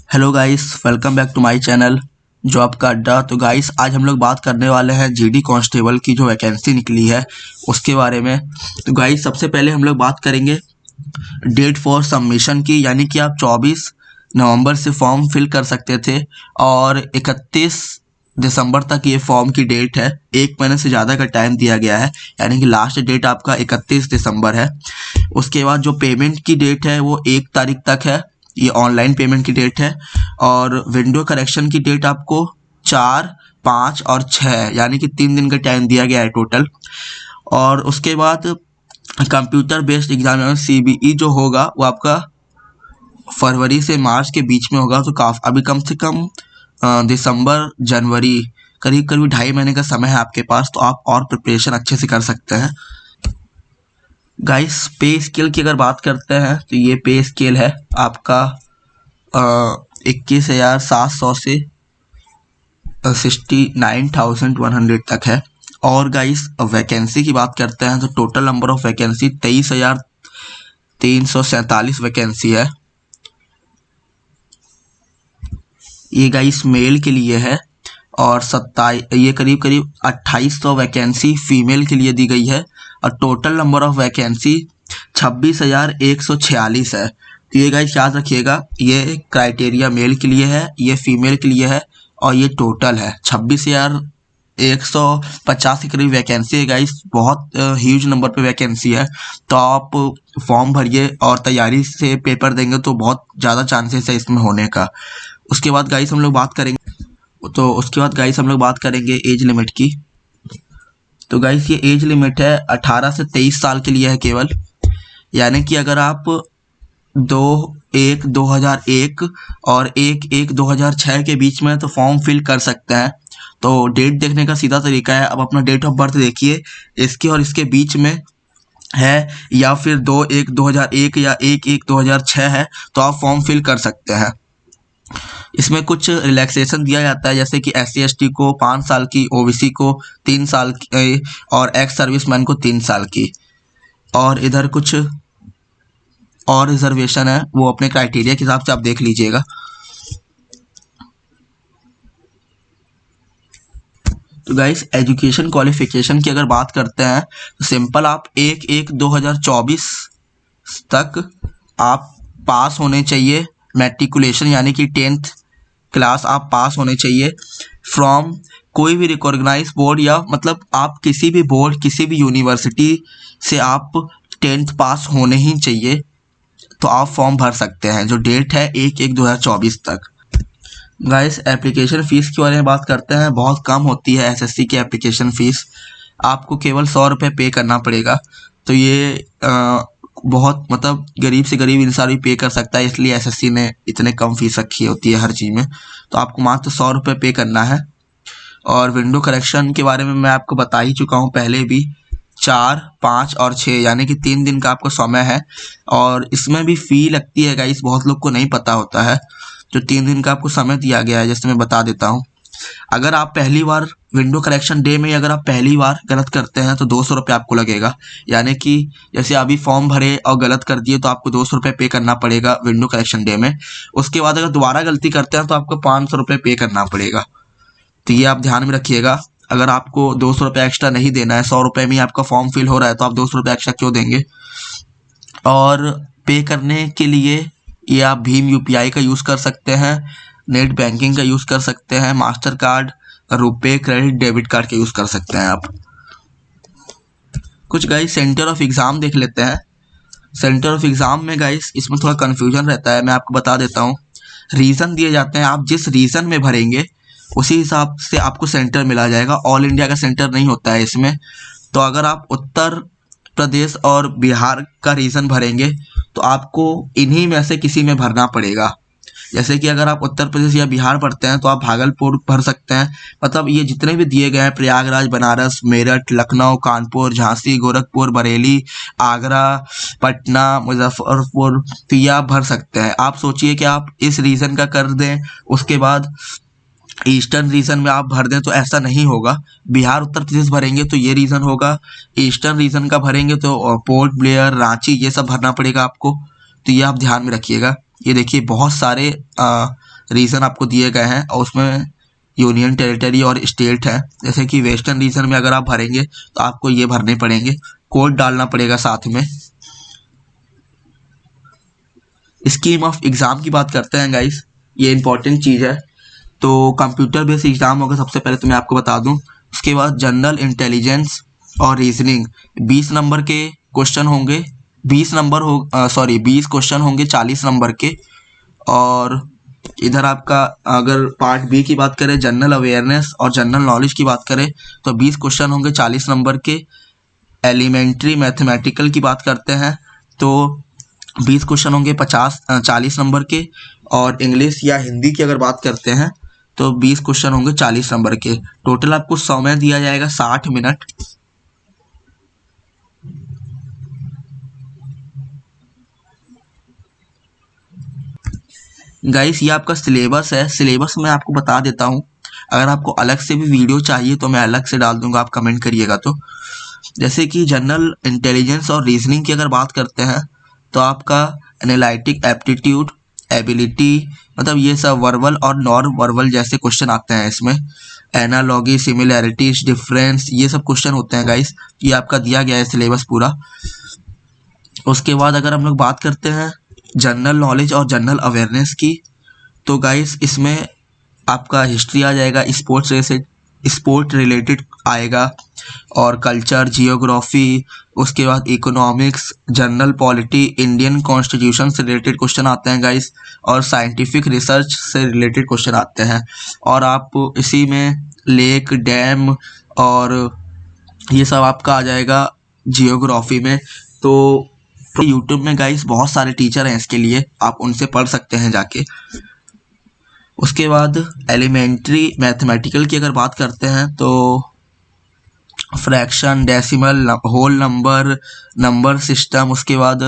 Hello guys, welcome back to my channel job का अड्डा। तो गाइस आज हम लोग बात करने वाले हैं जीडी कांस्टेबल की जो वैकेंसी निकली है उसके बारे में। तो गाइस सबसे पहले हम लोग बात करेंगे डेट फॉर सबमिशन की, यानी कि आप 24 नवंबर से फॉर्म फिल कर सकते थे और 31 दिसंबर तक ये फॉर्म की डेट है। एक महीने से ज़्यादा का टाइम दिया गया है, यानी कि लास्ट डेट आपका 31 दिसंबर है। उसके बाद जो पेमेंट की डेट है वो 1 तारीख तक है, ये ऑनलाइन पेमेंट की डेट है। और विंडो करेक्शन की डेट आपको 4, 5 और 6 यानी कि 3 दिन का टाइम दिया गया है टोटल। और उसके बाद कंप्यूटर बेस्ड एग्जाम यानी सीबीई जो होगा वो आपका फरवरी से मार्च के बीच में होगा। तो अभी कम से कम दिसंबर जनवरी करीब करीब 2.5 महीने का समय है आपके पास, तो आप और प्रिपरेशन अच्छे से कर सकते हैं। गाइस पे स्केल की अगर बात करते हैं तो ये पे स्केल है आपका 21,700 से 69,100 तक है। और गाइस वैकेंसी की बात करते हैं तो total number of vacancy 23,347 vacancy है। ये गाइस मेल के लिए है और ये करीब करीब 2800 वैकेंसी फीमेल के लिए दी गई है। और टोटल नंबर ऑफ वैकेंसी 26,146 है। तो ये गाइस याद रखिएगा, ये क्राइटेरिया मेल के लिए है, ये फीमेल के लिए है और ये टोटल है 26,150 के करीब वैकेंसी है गाइस। बहुत ह्यूज नंबर पे वैकेंसी है, तो आप फॉर्म भरिए और तैयारी से पेपर देंगे तो बहुत ज़्यादा चांसेस है इसमें होने का। उसके बाद गाइस हम लोग बात करेंगे एज लिमिट की। तो गाइस ये एज लिमिट है 18 से 23 साल के लिए है केवल, यानी कि अगर आप 2/1/2001 और 1/1/2006 के बीच में तो फॉर्म फिल कर सकते हैं। तो डेट देखने का सीधा तरीका है, अब अपना डेट ऑफ बर्थ देखिए, इसके और इसके बीच में है या फिर 2/1/2001 या 1/1/2006 है तो आप फॉर्म फिल कर सकते हैं। इसमें कुछ रिलैक्सेशन दिया जाता है, जैसे कि SC/ST को 5 साल की, OBC को 3 साल की और एक्स सर्विसमैन को 3 साल की। और इधर कुछ और रिजर्वेशन है, वो अपने क्राइटेरिया के हिसाब से आप देख लीजिएगा। तो गाइस एजुकेशन क्वालिफिकेशन की अगर बात करते हैं तो सिंपल आप 1/1/2024 तक आप पास होने चाहिए, मैट्रिकुलेशन यानी कि 10th क्लास आप पास होने चाहिए फ्रॉम कोई भी रिकॉग्नाइज बोर्ड, या मतलब आप किसी भी बोर्ड किसी भी यूनिवर्सिटी से आप 10th पास होने ही चाहिए, तो आप फॉर्म भर सकते हैं। जो डेट है 1/1/2024 तक। गाइस एप्लीकेशन फ़ीस के बारे में बात करते हैं, बहुत कम होती है SSC की एप्लीकेशन फ़ीस, आपको केवल 100 रुपये पे करना पड़ेगा। तो ये बहुत मतलब गरीब से गरीब इंसान भी पे कर सकता है, इसलिए SSC ने इतने कम फीस रखी होती है हर चीज़ में। तो आपको मात्र 100 रुपये पे करना है। और विंडो करेक्शन के बारे में मैं आपको बता ही चुका हूँ पहले भी, 4, 5 और 6 यानी कि 3 दिन का आपको समय है। और इसमें भी फ़ी लगती है गाइस, बहुत लोग को नहीं पता होता है। जो 3 दिन का आपको समय दिया गया है, जैसे मैं बता देता हूँ। अगर आप पहली बार विंडो करेक्शन डे में अगर आप पहली बार गलत करते हैं तो 200 रुपये आपको लगेगा, यानी कि जैसे अभी फॉर्म भरे और गलत कर दिए तो आपको 200 रुपये पे करना पड़ेगा विंडो करेक्शन डे में। उसके बाद अगर दोबारा गलती करते हैं तो आपको 500 रुपये पे करना पड़ेगा। तो ये आप ध्यान में रखिएगा। अगर आपको 200 रुपये एक्स्ट्रा नहीं देना है, 100 रुपये में ही आपका फॉर्म फिल हो रहा है, तो आप 200 रुपये एक्स्ट्रा क्यों देंगे। और पे करने के लिए ये आप भीम UPI का यूज़ कर सकते हैं, नेट बैंकिंग का यूज़ कर सकते हैं, master card, RuPay, credit, debit card का यूज़ कर सकते हैं आप। कुछ गाइस सेंटर ऑफ एग्ज़ाम देख लेते हैं। सेंटर ऑफ एग्ज़ाम में गाइस इसमें थोड़ा कन्फ्यूजन रहता है, मैं आपको बता देता हूँ। रीज़न दिए जाते हैं, आप जिस रीज़न में भरेंगे उसी हिसाब से आपको सेंटर मिला जाएगा। ऑल इंडिया का सेंटर नहीं होता है इसमें। तो अगर आप उत्तर प्रदेश और बिहार का रीजन भरेंगे तो आपको इन्हीं में से किसी में भरना पड़ेगा। जैसे कि अगर आप उत्तर प्रदेश या बिहार भरते हैं तो आप भागलपुर भर सकते हैं, मतलब ये जितने भी दिए गए हैं, प्रयागराज, बनारस, मेरठ, लखनऊ, कानपुर, झांसी, गोरखपुर, बरेली, आगरा, पटना, मुजफ्फरपुर, तो ये आप भर सकते हैं। आप सोचिए कि आप इस रीजन का कर दें, उसके बाद ईस्टर्न रीजन में आप भर दें, तो ऐसा नहीं होगा। बिहार उत्तर प्रदेश भरेंगे तो ये रीजन होगा, ईस्टर्न रीजन का भरेंगे तो पोर्ट ब्लेयर, रांची, ये सब भरना पड़ेगा आपको। तो ये आप ध्यान में रखिएगा। ये देखिए बहुत सारे रीजन आपको दिए गए हैं और उसमें यूनियन टेरिटरी और स्टेट है। जैसे कि वेस्टर्न रीजन में अगर आप भरेंगे तो आपको ये भरने पड़ेंगे, कोड डालना पड़ेगा साथ में। स्कीम ऑफ एग्जाम की बात करते हैं गाइस, ये इंपॉर्टेंट चीज़ है। तो कंप्यूटर बेस्ड एग्जाम होगा सबसे पहले, तो मैं आपको बता दूं। उसके बाद जनरल इंटेलिजेंस और रीजनिंग 20 नंबर के क्वेश्चन होंगे, 20 क्वेश्चन होंगे 40 नंबर के। और इधर आपका अगर पार्ट बी की बात करें, जनरल अवेयरनेस और जनरल नॉलेज की बात करें, तो 20 क्वेश्चन होंगे 40 नंबर के। एलिमेंट्री मैथमेटिकल की बात करते हैं तो 20 क्वेश्चन होंगे 40 नंबर के। और इंग्लिश या हिंदी की अगर बात करते हैं तो 20 क्वेश्चन होंगे 40 नंबर के। टोटल आपको समय दिया जाएगा 60 मिनट। गाइस ये आपका सिलेबस है, सिलेबस मैं आपको बता देता हूँ। अगर आपको अलग से भी वीडियो चाहिए तो मैं अलग से डाल दूंगा, आप कमेंट करिएगा। तो जैसे कि जनरल इंटेलिजेंस और रीजनिंग की अगर बात करते हैं तो आपका एनालिटिक एप्टीट्यूड, एबिलिटी, मतलब ये सब वर्बल और नॉन वर्बल जैसे क्वेश्चन आते हैं इसमें। एनालॉगी, सिमिलैरिटीज, डिफरेंस, ये सब क्वेश्चन होते हैं गाइस। ये आपका दिया गया है सिलेबस पूरा। उसके बाद अगर हम लोग बात करते हैं जनरल नॉलेज और जनरल अवेयरनेस की, तो गाइस इसमें आपका हिस्ट्री आ जाएगा, स्पोर्ट रिलेटेड आएगा, और कल्चर, जियोग्राफी, उसके बाद economics, general polity, Indian constitution से रिलेटेड क्वेश्चन आते हैं गाइस, और साइंटिफिक रिसर्च से रिलेटेड क्वेश्चन आते हैं। और आप इसी में लेक, डैम और ये सब आपका आ जाएगा जियोग्राफी में। तो यूट्यूब में गाइस बहुत सारे टीचर हैं इसके लिए, आप उनसे पढ़ सकते हैं जाके। उसके बाद एलिमेंट्री मैथमेटिकल की अगर बात करते हैं तो fraction, decimal, whole number, number system, उसके बाद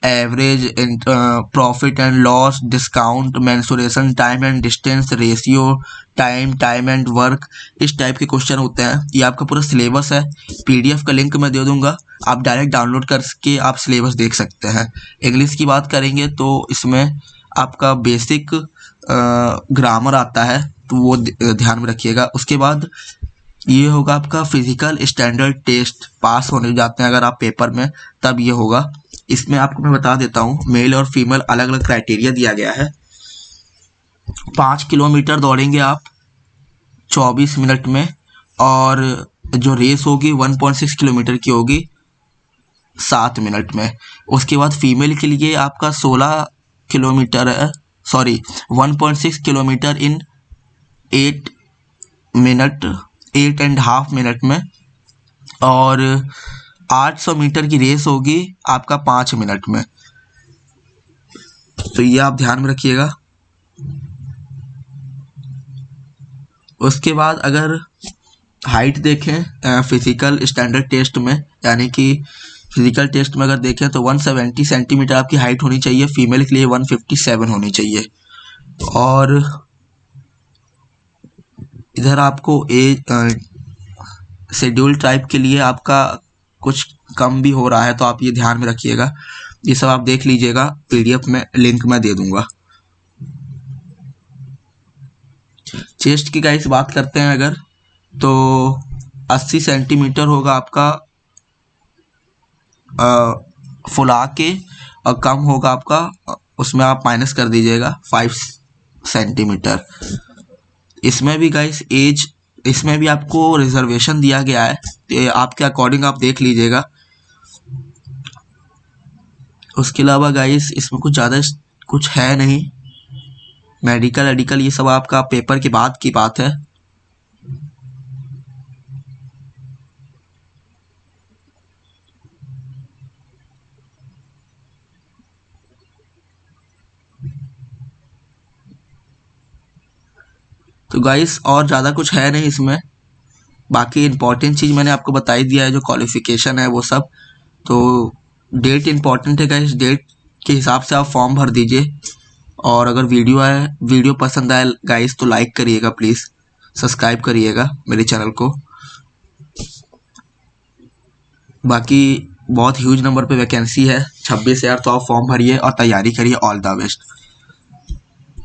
average, profit and loss, discount, mensuration, time and distance, ratio, time and work, इस टाइप के क्वेश्चन होते हैं। ये आपका पूरा सिलेबस है, पीडीएफ का लिंक मैं दे दूंगा, आप डायरेक्ट डाउनलोड करके आप सिलेबस देख सकते हैं। इंग्लिश की बात करेंगे तो इसमें आपका बेसिक ग्रामर आता है, तो वो ध्यान में रखिएगा। उसके बाद ये होगा आपका फिजिकल स्टैंडर्ड टेस्ट, पास होने जाते हैं अगर आप पेपर में तब ये होगा। इसमें आपको मैं बता देता हूँ, मेल और फीमेल अलग अलग क्राइटेरिया दिया गया है। 5 किलोमीटर दौड़ेंगे आप 24 मिनट में, और जो रेस होगी 1.6 किलोमीटर की होगी 7 मिनट में। उसके बाद फीमेल के लिए आपका 16 किलोमीटर है, 1.6 किलोमीटर इन 8.5 मिनट में, और 800 मीटर की रेस होगी आपका 5 मिनट में। तो ये आप ध्यान में रखिएगा। उसके बाद अगर हाइट देखें फिजिकल स्टैंडर्ड टेस्ट में, यानी कि फिजिकल टेस्ट में अगर देखें तो 170 सेंटीमीटर आपकी हाइट होनी चाहिए, फीमेल के लिए 157 होनी चाहिए। और इधर आपको शेड्यूल टाइप के लिए आपका कुछ कम भी हो रहा है, तो आप ये ध्यान में रखिएगा। ये सब आप देख लीजिएगा, पीडीएफ में लिंक मैं दे दूंगा। चेस्ट की गाइस बात करते हैं अगर, तो 80 सेंटीमीटर होगा आपका फुला के, और कम होगा आपका, उसमें आप माइनस कर दीजिएगा 5 सेंटीमीटर। इसमें भी गाइस इसमें भी आपको रिजर्वेशन दिया गया है, तो आपके अकॉर्डिंग आप देख लीजिएगा। उसके अलावा गाइस इसमें कुछ ज़्यादा कुछ है नहीं, मेडिकल ये सब आपका पेपर के बाद की बात है। तो गाइस और ज़्यादा कुछ है नहीं इसमें, बाकी इंपॉर्टेंट चीज़ मैंने आपको बता ही दिया है, जो क्वालिफिकेशन है वो सब। तो डेट इंपॉर्टेंट है गाइस, डेट के हिसाब से आप फॉर्म भर दीजिए। और अगर वीडियो पसंद आए गाइस तो लाइक करिएगा प्लीज़, सब्सक्राइब करिएगा मेरे चैनल को। बाकी बहुत ह्यूज नंबर पे वैकेंसी है, 26,000, तो आप फॉर्म भरिए और तैयारी करिए। All the best.